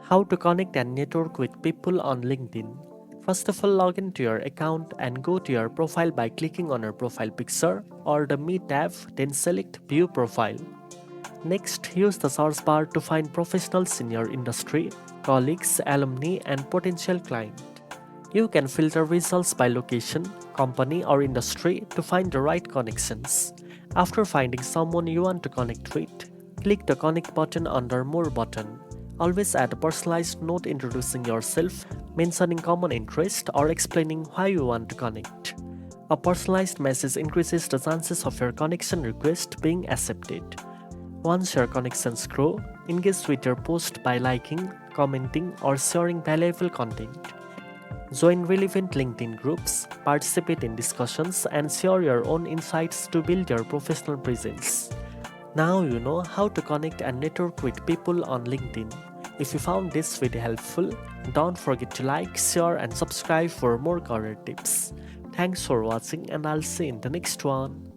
How to connect and network with people on LinkedIn. First of all, log into your account and go to your profile by clicking on your profile picture or the Me tab, then select View Profile. Next, use the search bar to find professionals in your industry, colleagues, alumni, and potential clients. You can filter results by location, company, or industry to find the right connections. After finding someone you want to connect with, click the Connect button under More button. Always add a personalized note introducing yourself, mentioning common interest, or explaining why you want to connect. A personalized message increases the chances of your connection request being accepted. Once your connections grow, engage with your post by liking, commenting, or sharing valuable content. Join relevant LinkedIn groups, participate in discussions, and share your own insights to build your professional presence. Now you know how to connect and network with people on LinkedIn. If you found this video helpful, don't forget to like, share, and subscribe for more career tips. Thanks for watching, and I'll see you in the next one.